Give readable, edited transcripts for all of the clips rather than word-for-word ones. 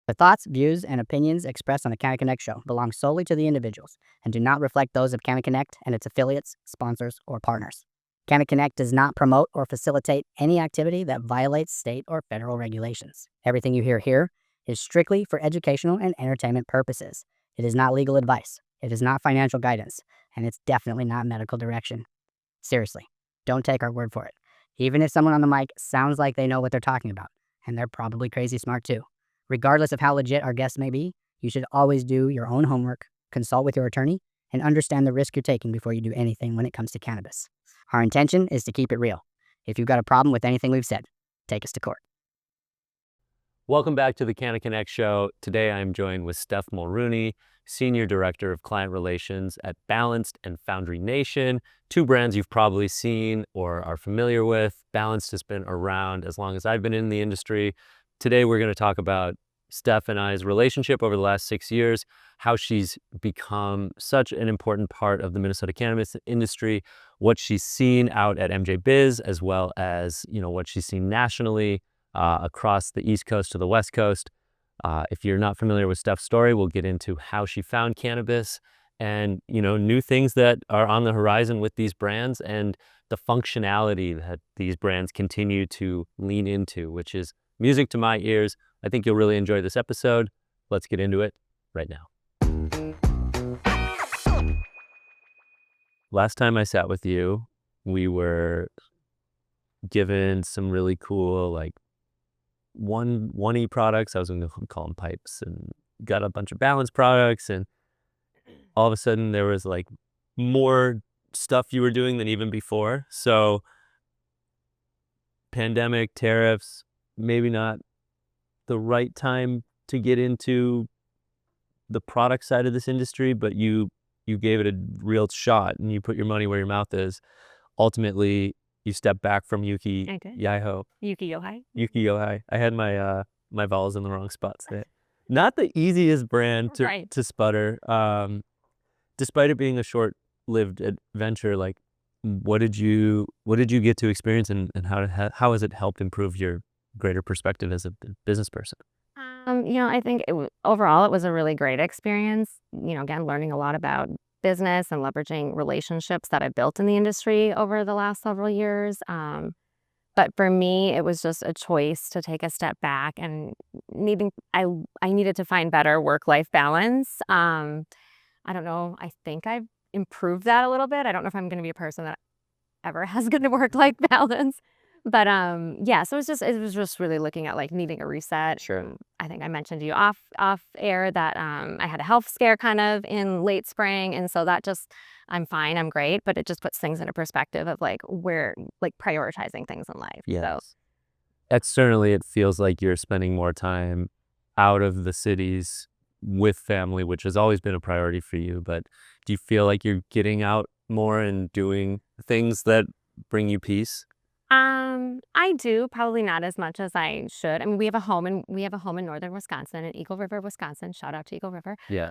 The thoughts, views, and opinions expressed on the Canna Connect show belong solely to the individuals and do not reflect those of Canna Connect and its affiliates, sponsors, or partners. Canna Connect does not promote or facilitate any activity that violates state or federal regulations. Everything you hear here is strictly for educational and entertainment purposes. It is not legal advice, it is not financial guidance, and it's definitely not medical direction. Seriously, don't take our word for it. Even if someone on the mic sounds like they know what they're talking about, and they're probably crazy smart too. Regardless of how legit our guests may be, you should always do your own homework, consult with your attorney, and understand the risk you're taking before you do anything when it comes to cannabis. Our intention is to keep it real. If you've got a problem with anything we've said, take us to court. Welcome back to the Canna Connect show. Today I'm joined with Stef Mulrooney, Senior Director of Client Relations at Balanced and Foundry Nation, two brands you've probably seen or are familiar with. Balanced has been around as long as I've been in the industry. Today we're going to talk about Stef and I's relationship over the last 6 years, how she's become such an important part of the Minnesota cannabis industry, what she's seen out at MJ Biz, as well as what she's seen nationally across the East Coast to the West Coast. If you're not familiar with Stef's story, we'll get into how she found cannabis and new things that are on the horizon with these brands and the functionality that these brands continue to lean into, which is music to my ears. I think you'll really enjoy this episode. Let's get into it right now. Last time I sat with you, we were given some really cool one-e products. I was going to call them pipes, and got a bunch of Balance products, and all of a sudden there was more stuff you were doing than even before. So pandemic, tariffs, maybe not the right time to get into the product side of this industry, but you gave it a real shot and you put your money where your mouth is. Ultimately, you stepped back from Yuki Yaiho. Yuki Yohai. Yuki Yohai. I had my my vowels in the wrong spots there. Not the easiest brand to sputter. Despite it being a short-lived adventure, what did you get to experience, and how has it helped improve your greater perspective as a business person? I think overall it was a really great experience. Again, learning a lot about business and leveraging relationships that I built in the industry over the last several years. But for me, it was just a choice to take a step back and I needed to find better work-life balance. I don't know. I think I've improved that a little bit. I don't know if I'm going to be a person that ever has good work-life balance. But yeah, so it was just really looking at needing a reset. Sure. I think I mentioned to you off air that I had a health scare kind of in late spring, and so that just I'm fine, I'm great, but it just puts things into perspective of where prioritizing things in life. Yes. So externally, it feels like you're spending more time out of the cities with family, which has always been a priority for you. But do you feel like you're getting out more and doing things that bring you peace? I do, probably not as much as I should. I mean, we have a home in northern Wisconsin, in Eagle River, Wisconsin. Shout out to Eagle River. Yeah.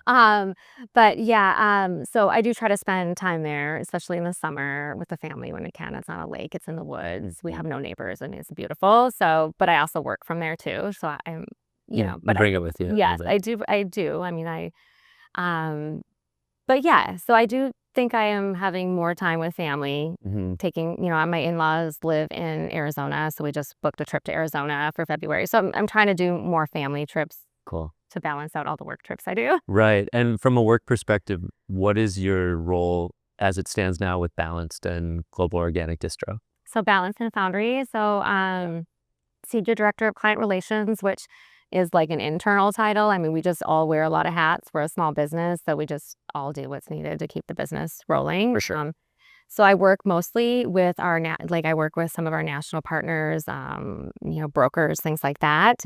But yeah, so I do try to spend time there, especially in the summer with the family when it's not a lake, it's in the woods. We have no neighbors and it's beautiful. So, but I also work from there too. So I'm, but bring it with you. Yes, I do. I mean, but yeah, so I do think I am having more time with family. Taking, my in-laws live in Arizona, so we just booked a trip to Arizona for February. So I'm trying to do more family trips. Cool. To balance out all the work trips I do. Right. And from a work perspective, what is your role as it stands now with Balanced and Global Organic Distro? So Balanced and Foundry. So Senior Director of Client Relations, which is an internal title. I mean, we just all wear a lot of hats. We're a small business, so we just all do what's needed to keep the business rolling. For sure. So I work mostly with I work with some of our national partners, brokers, things like that.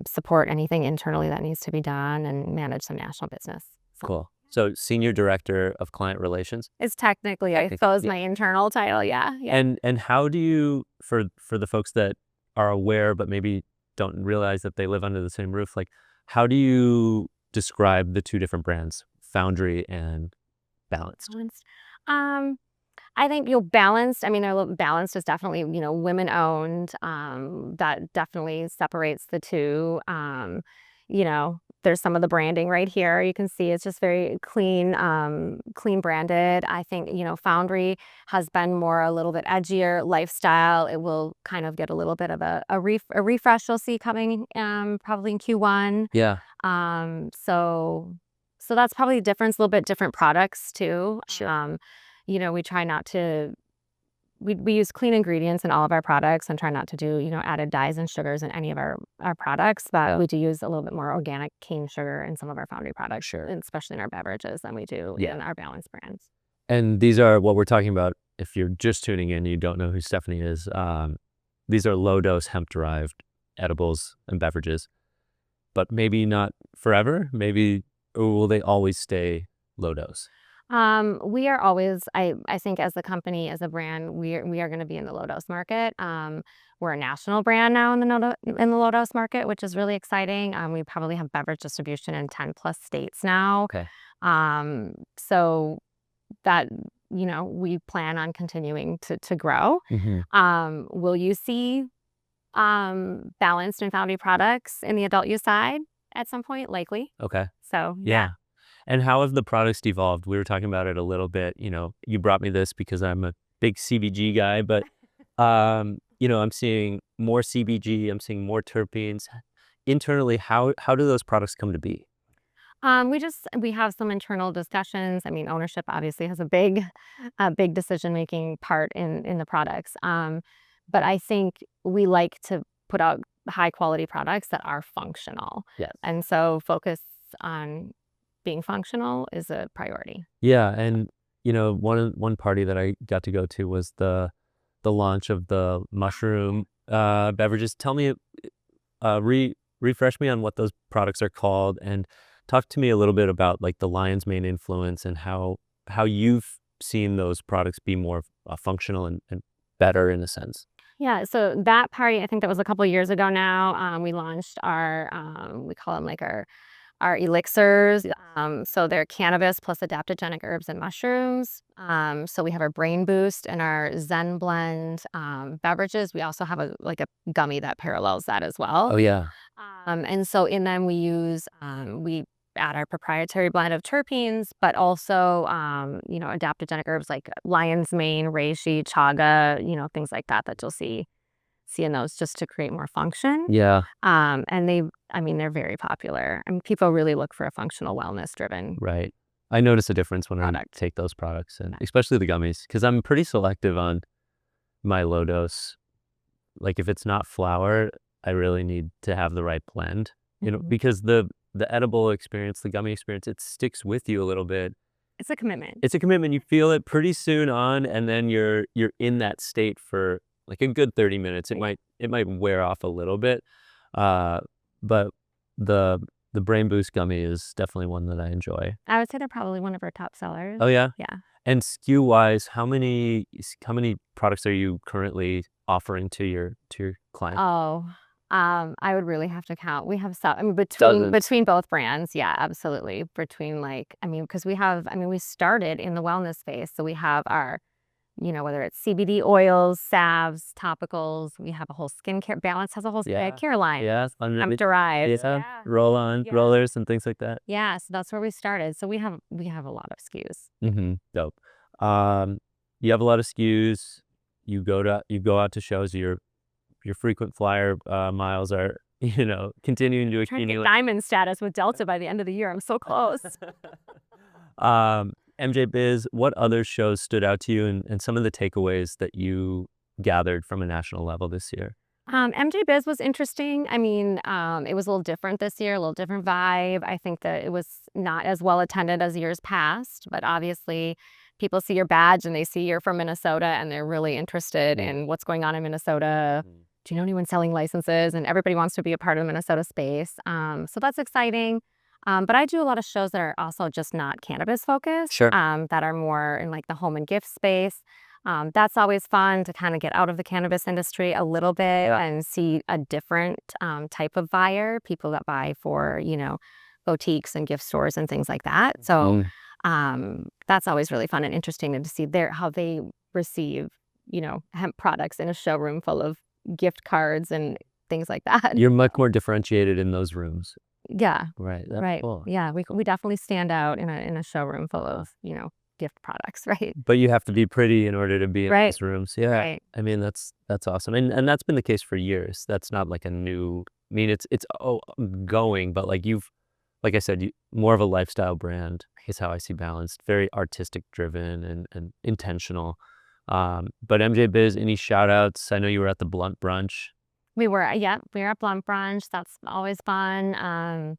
Support anything internally that needs to be done and manage some national business. Cool. So Senior Director of Client Relations? It's technically, I suppose, my internal title, yeah. And how do you, for the folks that are aware but maybe don't realize that they live under the same roof, how do you describe the two different brands, Foundry and Balanced? I think Balanced. I mean, Balanced is definitely women owned. That definitely separates the two. there's some of the branding right here. You can see it's just very clean, clean branded. I think, Foundry has been more a little bit edgier lifestyle. It will kind of get a little bit of a refresh you'll see coming probably in Q1. Yeah. So that's probably the difference, a little bit different products too. We try not to, we use clean ingredients in all of our products and try not to do, added dyes and sugars in any of our products, but we do use a little bit more organic cane sugar in some of our Foundry products, and especially in our beverages than we do in our Balance brands. And these are what we're talking about. If you're just tuning in, you don't know who Stefanie is. These are low-dose hemp-derived edibles and beverages, but maybe not forever. Maybe, or will they always stay low-dose? We are always, I think as a company, as a brand, we are going to be in the low dose market. We're a national brand now in the low dose market, which is really exciting. We probably have beverage distribution in 10 plus states now. Okay. So that, we plan on continuing to grow. Will you see balanced and Foundry products in the adult use side at some point? Likely. Okay. So yeah. And how have the products evolved? We were talking about it a little bit. You brought me this because I'm a big CBG guy, but I'm seeing more CBG. I'm seeing more terpenes. Internally, how do those products come to be? We have some internal discussions. I mean, ownership obviously has a big decision-making part in the products. But I think we like to put out high quality products that are functional. Yes. And so focus on being functional is a priority. Yeah. And, one party that I got to go to was the launch of the mushroom beverages. Tell me, refresh me on what those products are called, and talk to me a little bit about like the lion's mane influence and how you've seen those products be more functional and better in a sense. Yeah, so that party, I think that was a couple of years ago now. We launched our, we call them like our elixirs. So they're cannabis plus adaptogenic herbs and mushrooms. So we have our Brain Boost and our Zen Blend beverages. We also have a gummy that parallels that as well. Oh yeah. And so in them we use, we add our proprietary blend of terpenes, but also, adaptogenic herbs like lion's mane, reishi, chaga, things like that you'll see in those, just to create more function. Yeah. And they're very popular. I mean, people really look for a functional, wellness driven. Right. I notice a difference when product. I take those products, and especially the gummies, because I'm pretty selective on my low dose. Like if it's not flower, I really need to have the right blend, because the edible experience, the gummy experience, it sticks with you a little bit. It's a commitment. It's a commitment. You feel it pretty soon on, and then you're in that state for like a good 30 minutes. It might wear off a little bit, but the Brain Boost gummy is definitely one that I enjoy. I would say they're probably one of our top sellers. Oh yeah? Yeah. And SKU wise, how many products are you currently offering to your clients? Oh, I would really have to count. We have some, Dozens. between both brands. Yeah, absolutely. Because we started in the wellness space. So we have our, whether it's CBD oils, salves, topicals, we have a whole skincare. Balance has a whole care line. Yeah. Hemp-derived. Yeah. Roll-on, rollers and things like that. Yeah, so that's where we started. So we have a lot of SKUs. Dope. You have a lot of SKUs. You go out to shows. Your frequent flyer miles are, continuing to accumulate. Trying to get diamond status with Delta by the end of the year. I'm so close. MJ Biz, what other shows stood out to you, and some of the takeaways that you gathered from a national level this year? MJ Biz was interesting. It was a little different this year, a little different vibe. I think that it was not as well attended as years past, but obviously people see your badge and they see you're from Minnesota and they're really interested in what's going on in Minnesota. Do you know anyone selling licenses? And everybody wants to be a part of the Minnesota space. So that's exciting. But I do a lot of shows that are also just not cannabis focused, that are more in like the home and gift space. That's always fun to kind of get out of the cannabis industry a little bit and see a different type of buyer, people that buy for, boutiques and gift stores and things like that. So that's always really fun and interesting to see how they receive, hemp products in a showroom full of gift cards and things like that. You're much more differentiated in those rooms. Yeah, Right. That's right. cool. Yeah, we definitely stand out in a showroom full of, gift products, right? But you have to be pretty in order to be in Right, those rooms. Yeah. right. I mean, that's awesome. And that's been the case for years. That's not like a new, I mean, it's going, but like like I said, more of a lifestyle brand is how I see Balanced. Very artistic driven and intentional. But MJ Biz, any shout outs? I know you were at the Blunt Brunch. We were at Blunt Brunch. That's always fun.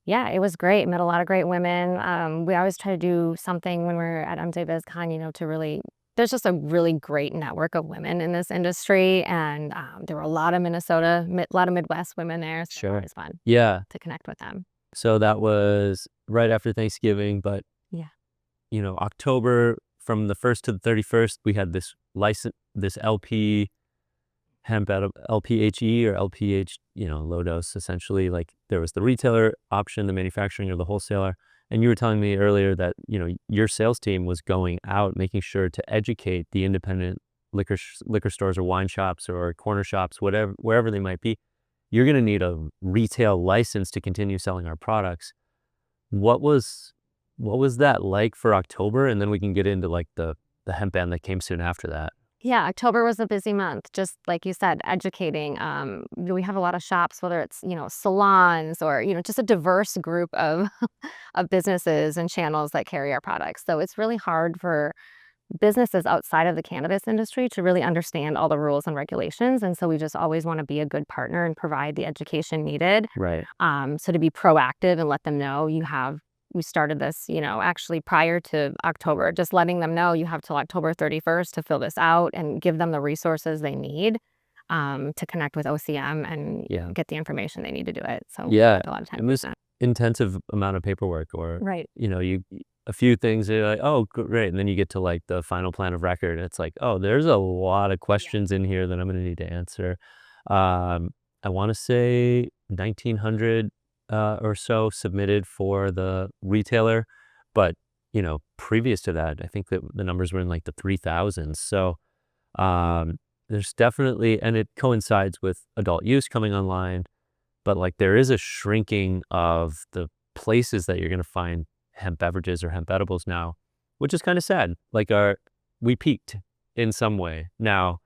Yeah, it was great. Met a lot of great women. We always try to do something when we're at MJ BizCon, to really. There's just a really great network of women in this industry, and there were a lot of a lot of Midwest women there. So it's Sure. always fun Yeah. to connect with them. So that was right after Thanksgiving, but Yeah. October from the 1st to the 31st, we had this LP LPHE or LPH, low dose essentially. Like there was the retailer option, the manufacturing or the wholesaler. And you were telling me earlier that, your sales team was going out, making sure to educate the independent liquor stores or wine shops or corner shops, wherever they might be. You're going to need a retail license to continue selling our products. What was that like for October? And then we can get into like the hemp ban that came soon after that. Yeah, October was a busy month, just like you said, educating. We have a lot of shops, whether it's, salons or, just a diverse group of of businesses and channels that carry our products. So it's really hard for businesses outside of the cannabis industry to really understand all the rules and regulations. And so we just always want to be a good partner and provide the education needed. Right. So to be proactive and let them know we started this, actually prior to October, just letting them know you have till October 31st to fill this out and give them the resources they need to connect with OCM and get the information they need to do it. So we Yeah. spent a lot of time It doing was that. intensive amount of paperwork or, Right. a few things you're like, oh, great. And then you get to like the final plan of record. And it's like, oh, there's a lot of questions in here that I'm going to need to answer. I want to say 1,900 or so submitted for the retailer. But, previous to that, I think that the numbers were in like the 3,000s. So there's definitely, and it coincides with adult use coming online, but like there is a shrinking of the places that you're going to find hemp beverages or hemp edibles now, which is kind of sad. Like we peaked in some way. Now,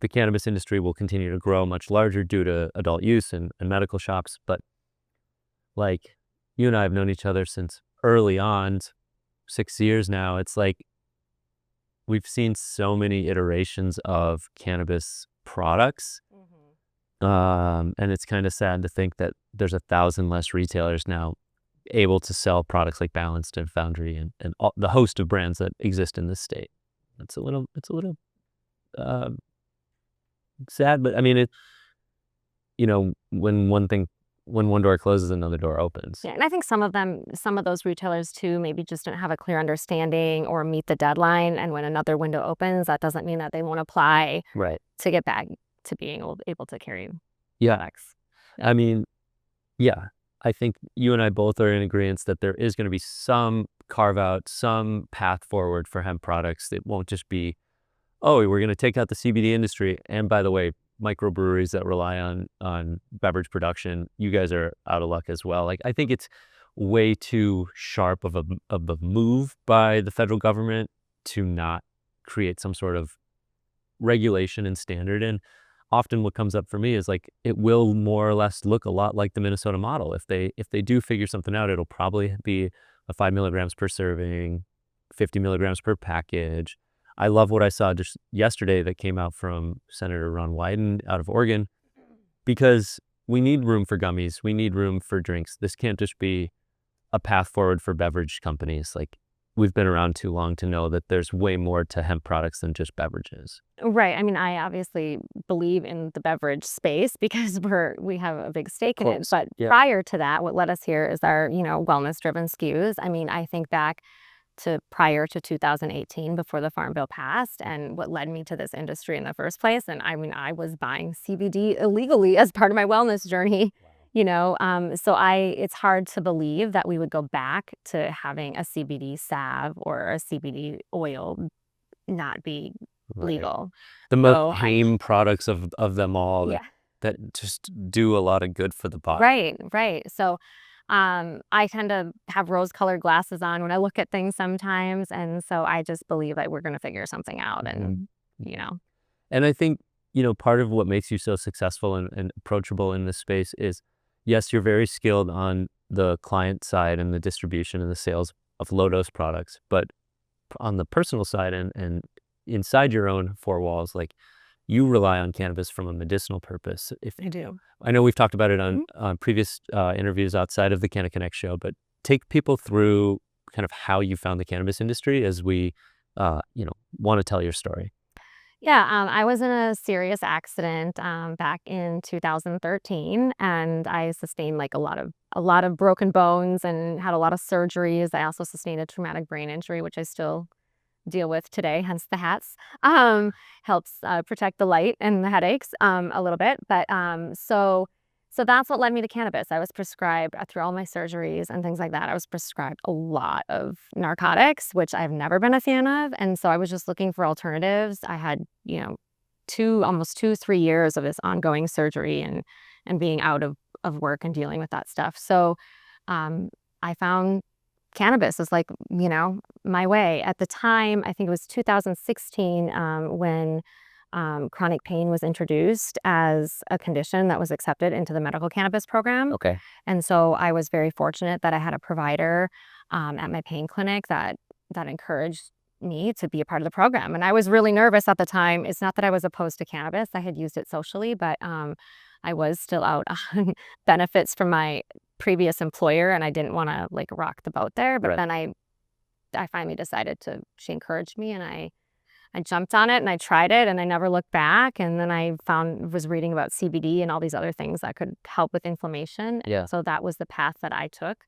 the cannabis industry will continue to grow much larger due to adult use and medical shops. But like you and I have known each other since early on, 6 years now. It's like we've seen so many iterations of cannabis products. And it's kind of sad to think that there's 1,000 less retailers now able to sell products like Balanced and Foundry and all, the host of brands that exist in this state. It's a little sad, but I mean, when one door closes, another door opens. Yeah, and I think some of those retailers too, maybe just don't have a clear understanding or meet the deadline. And when another window opens, that doesn't mean that they won't apply Right. to get back to being able to carry Yeah. products. I mean, yeah, I think you and I both are in agreement that there is going to be some carve out, some path forward for hemp products. It won't just be, oh, we're going to take out the CBD industry. And by the way, microbreweries that rely on beverage production, you guys are out of luck as well. Like I think it's way too sharp of a move by the federal government to not create some sort of regulation and standard. And often what comes up for me is like it will more or less look a lot like the Minnesota model. If they do figure something out, it'll probably be a 5 milligrams per serving, 50 milligrams per package. I love what I saw just yesterday that came out from Senator Ron Wyden out of Oregon, because we need room for gummies. We need room for drinks. This can't just be a path forward for beverage companies. Like we've been around too long to know that there's way more to hemp products than just beverages. Right. I mean, I obviously believe in the beverage space because we have a big stake in it. But prior to that, what led us here is our, wellness-driven SKUs. I mean, I think back to prior to 2018 before the Farm Bill passed and what led me to this industry in the first place. And I mean, I was buying CBD illegally as part of my wellness journey. So it's hard to believe that we would go back to having a CBD salve or a CBD oil not be legal. The most tame products of them all. Yeah. that just do a lot of good for the body. Right. So I tend to have rose-colored glasses on when I look at things sometimes, and so I just believe that we're going to figure something out, and And I think, part of what makes you so successful and approachable in this space is, yes, you're very skilled on the client side and the distribution and the sales of low-dose products, but on the personal side and inside your own four walls, like, you rely on cannabis from a medicinal purpose. I do. I know we've talked about it on previous interviews outside of the Canna Connect show, but take people through kind of how you found the cannabis industry as we, want to tell your story. Yeah, I was in a serious accident back in 2013, and I sustained like a lot of broken bones and had a lot of surgeries. I also sustained a traumatic brain injury, which I still deal with today, hence the hats. Helps protect the light and the headaches a little bit. But so that's what led me to cannabis. I was prescribed through all my surgeries and things like that. I was prescribed a lot of narcotics, which I've never been a fan of. And so I was just looking for alternatives. I had, almost 3 years of this ongoing surgery and being out of work and dealing with that stuff. So I found cannabis was like, my way. At the time, I think it was 2016 when chronic pain was introduced as a condition that was accepted into the medical cannabis program. Okay. And so I was very fortunate that I had a provider at my pain clinic that encouraged me to be a part of the program. And I was really nervous at the time. It's not that I was opposed to cannabis. I had used it socially, but I was still out on benefits from my previous employer, and I didn't want to like rock the boat there. But Right. then I finally decided she encouraged me, and I jumped on it and I tried it and I never looked back. And then I was reading about CBD and all these other things that could help with inflammation. Yeah. So that was the path that I took,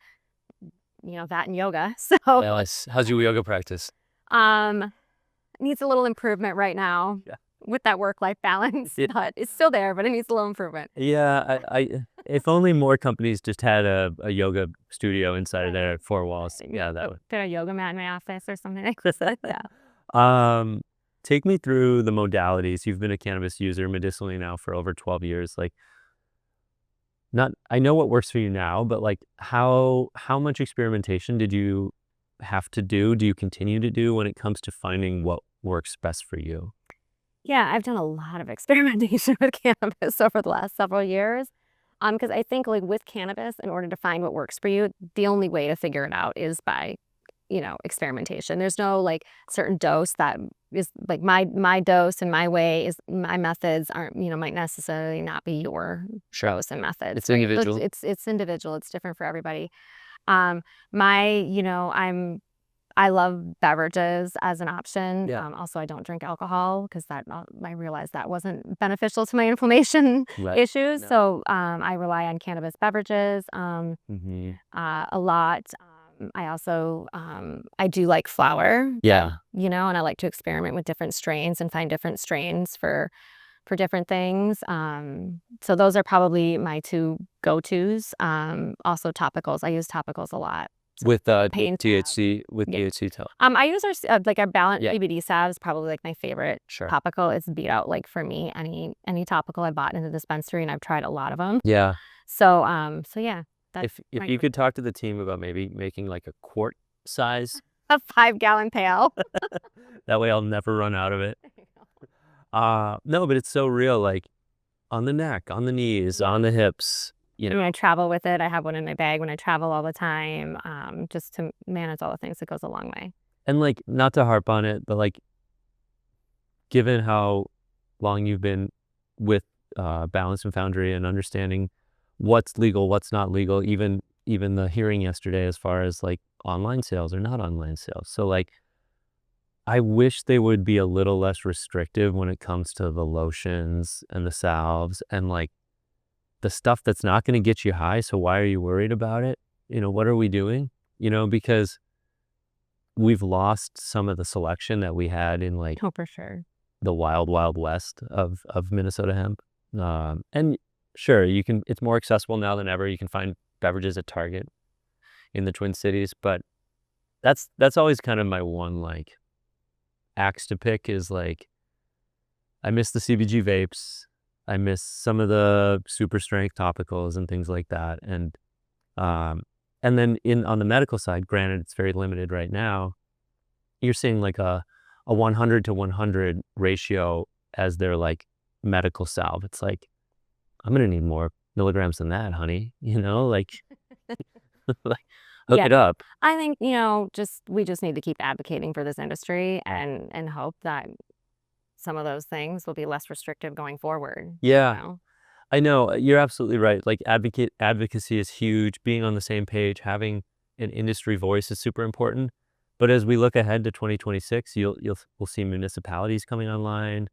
that and yoga. So Well, how's your yoga practice? needs a little improvement right now with that work-life balance. Yeah. But it's still there, but it needs a little improvement. Yeah, I if only more companies just had a yoga studio inside of their four walls. Yeah, that would. Put a yoga mat in my office or something like that. Yeah. Take me through the modalities. You've been a cannabis user medicinally now for over 12 years. Like, I know what works for you now, but like how much experimentation did you have to do? Do you continue to do when it comes to finding what works best for you? Yeah, I've done a lot of experimentation with cannabis over the last several years. Because I think like with cannabis, in order to find what works for you, the only way to figure it out is by experimentation. There's no like certain dose that is like my dose and my way is my methods aren't, might necessarily not be your dose and methods. It's individual. So it's individual. It's different for everybody. I love beverages as an option. Yeah. Also, I don't drink alcohol because I realized that wasn't beneficial to my inflammation issues. No. So I rely on cannabis beverages a lot. I also, I do like flower. Yeah. And I like to experiment with different strains and find different strains for different things. So those are probably my two go-tos. Also topicals. I use topicals a lot. With Pain THC, with Yeah. THC tell. I use our Balance Yeah. CBD salve is probably like my favorite Sure. topical. It's beat out like for me any topical I bought in the dispensary, and I've tried a lot of them. Yeah. So yeah. If you could talk to the team about maybe making like a quart size, A 5-gallon pail. that way I'll never run out of it. No, but it's so real, like on the neck, on the knees, on the hips, When I travel with it, I have one in my bag when I travel all the time, just to manage all the things. It goes a long way. And like, not to harp on it, but like, given how long you've been with Balance and Foundry and understanding what's legal, what's not legal, even the hearing yesterday as far as like online sales or not online sales. So like, I wish they would be a little less restrictive when it comes to the lotions and the salves and like the stuff that's not going to get you high. So why are you worried about it? What are we doing? Because we've lost some of the selection that we had in like For sure. the wild, wild west of Minnesota hemp. And sure, it's more accessible now than ever. You can find beverages at Target in the Twin Cities, but that's always kind of my one like axe to pick is like, I miss the CBG vapes. I miss some of the super strength topicals and things like that. And then on the medical side, granted, it's very limited right now. You're seeing like a 100 to 100 ratio as their like medical salve. It's like, I'm going to need more milligrams than that, honey. Like, like hook Yeah. it up. I think, we just need to keep advocating for this industry and hope that some of those things will be less restrictive going forward. Yeah. I know you're absolutely right. Like advocacy is huge. Being on the same page, having an industry voice is super important. But as we look ahead to 2026, we'll see municipalities coming online.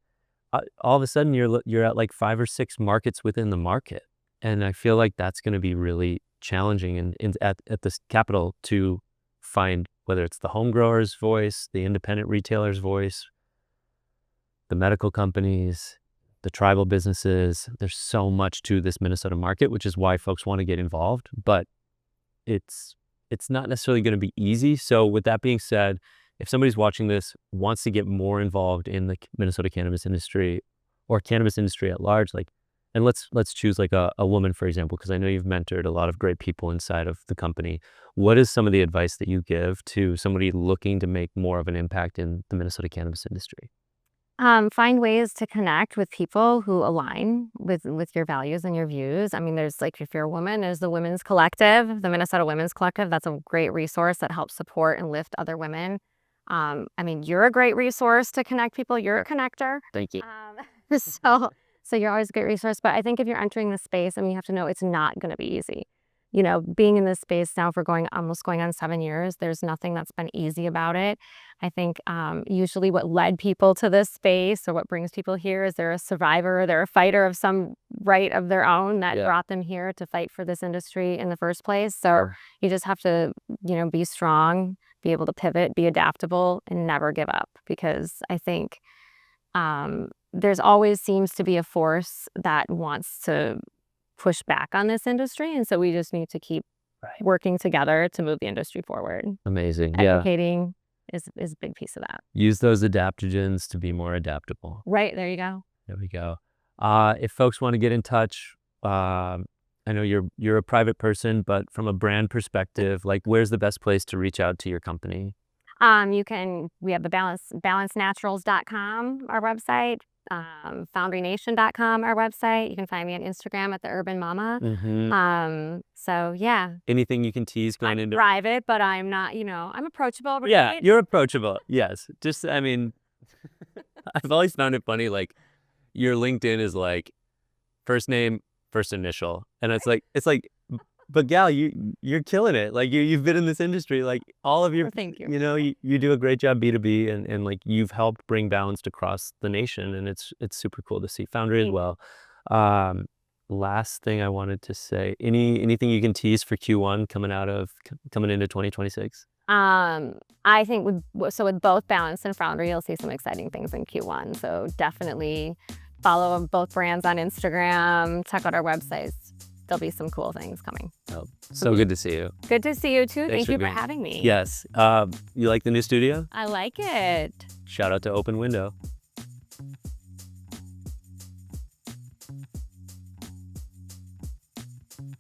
All of a sudden, you're at like 5 or 6 markets within the market, and I feel like that's going to be really challenging at this capital to find whether it's the home grower's voice, the independent retailer's voice, the medical companies, the tribal businesses. There's so much to this Minnesota market, which is why folks want to get involved, but it's not necessarily going to be easy. So with that being said, if somebody's watching this, wants to get more involved in the Minnesota cannabis industry or cannabis industry at large, and let's choose like a woman, for example, because I know you've mentored a lot of great people inside of the company. What is some of the advice that you give to somebody looking to make more of an impact in the Minnesota cannabis industry? Find ways to connect with people who align with your values and your views. I mean, there's like, if you're a woman, there's the Women's Collective, the Minnesota Women's Collective. That's a great resource that helps support and lift other women. I mean, you're a great resource to connect people. You're a connector. Thank you. So you're always a great resource. But I think if you're entering the space, I mean, you have to know it's not going to be easy. Being in this space now for almost going on 7 years, there's nothing that's been easy about it. I think usually what led people to this space or what brings people here is they're a survivor, or they're a fighter of some right of their own that brought them here to fight for this industry in the first place. So you just have to, be strong, be able to pivot, be adaptable, and never give up, because I think there's always seems to be a force that wants to push back on this industry, and so we just need to keep working together to move the industry forward. Amazing. Advocating is a big piece of that. Use those adaptogens to be more adaptable. Right, there you go. There we go. If folks want to get in touch, I know you're a private person, but from a brand perspective, like, where's the best place to reach out to your company? We have the BLNCNaturals.com, our website, FoundryNation.com, our website. You can find me on Instagram at the Urban Mama. So yeah. Anything you can tease going into private, but I'm not, I'm approachable. Right? Yeah, you're approachable. Yes. Just, I mean, I've always found it funny, like, your LinkedIn is like first name, first initial. And it's like, but gal, you're killing it. Like, you've been in this industry, like, all of your, thank you. You do a great job B2B, and like, you've helped bring Balanced across the nation, and it's super cool to see Foundry as well. Last thing I wanted to say, anything you can tease for Q1 coming into 2026? I think with both Balanced and Foundry, you'll see some exciting things in Q1. So definitely follow both brands on Instagram, check out our websites. There'll be some cool things coming. Oh, so good to see you. Good to see you too. Thanks Thank you for having me. Yes. You like the new studio? I like it. Shout out to Open Window.